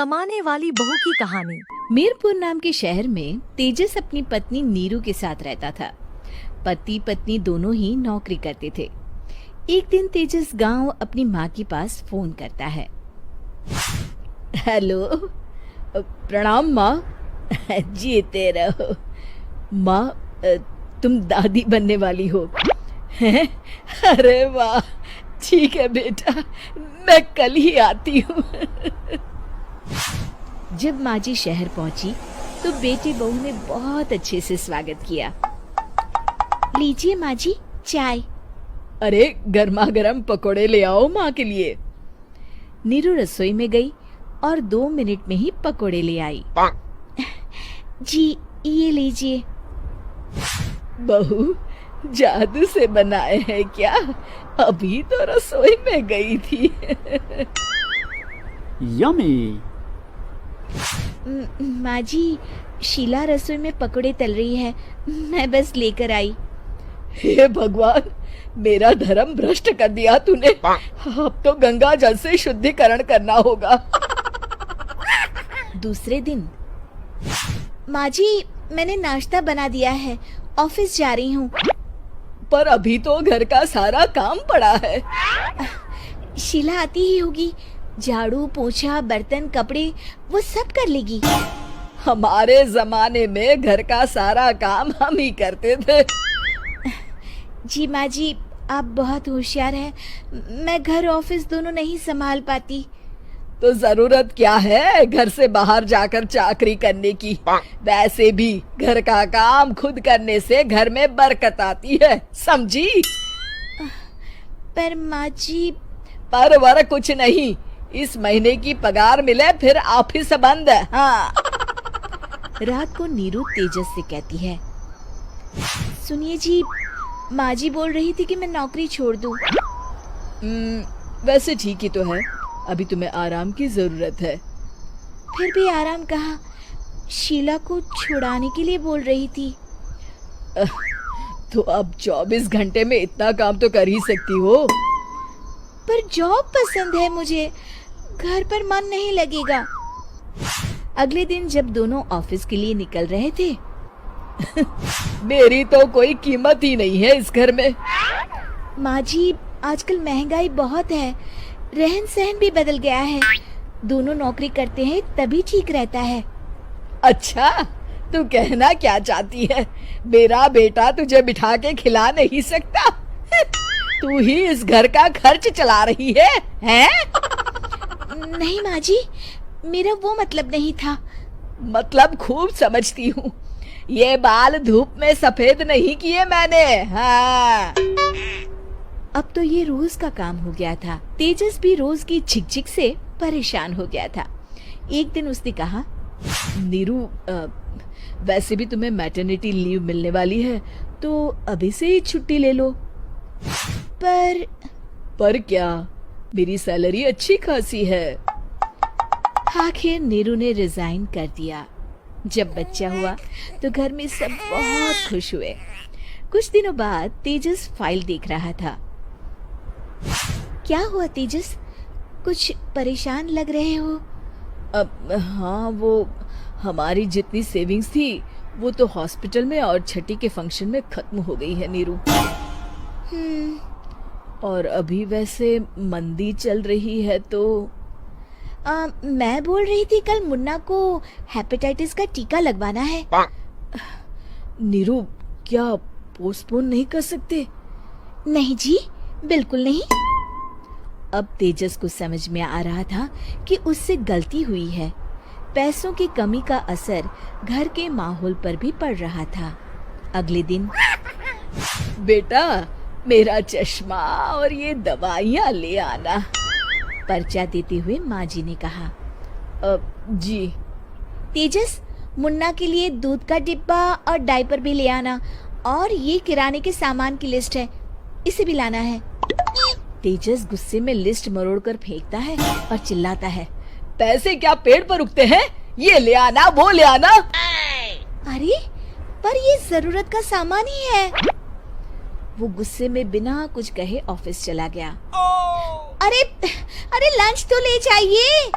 कमाने वाली बहू की कहानी। मीरपुर नाम के शहर में तेजस अपनी पत्नी नीरू के साथ रहता था। पति पत्नी दोनों ही नौकरी करते थे। एक दिन तेजस गांव अपनी माँ के पास फोन करता है। हेलो, प्रणाम माँ। जीते रहो माँ, तुम दादी बनने वाली हो। अरे वाह, ठीक है बेटा, मैं कल ही आती हूँ। जब माँ जी शहर पहुंची तो बेटी बहू ने बहुत अच्छे से स्वागत किया। लीजिए माँ जी, चाय। अरे गर्मा गर्म पकोड़े ले आओ माँ के लिए। नीरू रसोई में गई और 2 मिनट में ही पकोड़े ले आई। जी ये लीजिए। बहू जादू से बनाए हैं क्या? अभी तो रसोई में गई थी। यम्मी। माँ जी, शीला रसोई में पकोड़े तल रही है, मैं बस लेकर आई। हे भगवान, मेरा धर्म भ्रष्ट कर दिया तूने। अब तो गंगा जल से शुद्धिकरण करना होगा। दूसरे दिन, माँ जी मैंने नाश्ता बना दिया है, ऑफिस जा रही हूँ। पर अभी तो घर का सारा काम पड़ा है। शीला आती ही होगी, झाड़ू पोछा बर्तन कपड़े वो सब कर लेगी। हमारे जमाने में घर का सारा काम हम ही करते थे। जी माँ जी, आप बहुत होशियार हैं, मैं घर ऑफिस दोनों नहीं संभाल पाती। तो जरूरत क्या है घर से बाहर जाकर चाकरी करने की? वैसे भी घर का काम खुद करने से घर में बरकत आती है, समझी? पर माँ जी। पर वर कुछ नहीं, इस महीने की पगार मिले फिर ऑफिस बंद है। हाँ। रात को नीरू तेजस से कहती है, सुनिए जी, माँ जी बोल रही थी कि मैं नौकरी छोड़ दूं। वैसे ठीक ही तो है, अभी तुम्हें आराम की जरूरत है। फिर भी आराम कहाँ, शीला को छुड़ाने के लिए बोल रही थी। तो अब 24 घंटे में इतना काम तो कर ही सकती हो। पर जॉब पसंद है मुझे, घर पर मन नहीं लगेगा। अगले दिन जब दोनों ऑफिस के लिए निकल रहे थे, मेरी तो कोई कीमत ही नहीं है इस घर में। माँ जी, आजकल महंगाई बहुत है, रहन सहन भी बदल गया है, दोनों नौकरी करते हैं तभी ठीक रहता है। अच्छा, तू कहना क्या चाहती है? मेरा बेटा तुझे बिठा के खिला नहीं सकता? तू ही इस घर का खर्च चला रही है, हैं? नहीं माँ जी, मेरा वो मतलब नहीं था। मतलब खूब समझती हूँ, ये बाल धूप में सफेद नहीं किए मैंने। हाँ। अब तो ये रोज का काम हो गया था। तेजस भी रोज की झिकझिक से परेशान हो गया था। एक दिन उसने कहा, नीरू, वैसे भी तुम्हें मैटरनिटी लीव मिलने वाली है, तो अभी से ही छुट्टी ले लो। पर क्या, मेरी सैलरी अच्छी खासी है। आखिर नीरू ने रिजाइन कर दिया। जब बच्चा हुआ तो घर में सब बहुत खुश हुए। कुछ दिनों बाद तेजस फाइल देख रहा था। क्या हुआ तेजस, कुछ परेशान लग रहे हो? अब हाँ, वो हमारी जितनी सेविंग्स थी वो तो हॉस्पिटल में और छठी के फंक्शन में खत्म हो गई है नीरू। और अभी वैसे मंदी चल रही है तो मैं बोल रही थी कल मुन्ना को हेपेटाइटिस का टीका लगवाना है। नीरू, क्या पोस्टपोन नहीं कर सकते? नहीं जी, बिल्कुल नहीं। अब तेजस को समझ में आ रहा था कि उससे गलती हुई है। पैसों की कमी का असर घर के माहौल पर भी पड़ रहा था। अगले दिन, बेटा मेरा चश्मा और ये दवाइयाँ ले आना, पर्चा देते हुए माँ जी ने कहा। जी। तेजस, मुन्ना के लिए दूध का डिब्बा और डायपर भी ले आना, और ये किराने के सामान की लिस्ट है, इसे भी लाना है। तेजस गुस्से में लिस्ट मरोड़कर फेंकता है और चिल्लाता है, पैसे क्या पेड़ पर उगते हैं? ये ले आना, वो ले आना। अरे पर ये जरूरत का सामान ही है। वो गुस्से में बिना कुछ कहे ऑफिस चला गया। अरे लंच तो ले जाइए।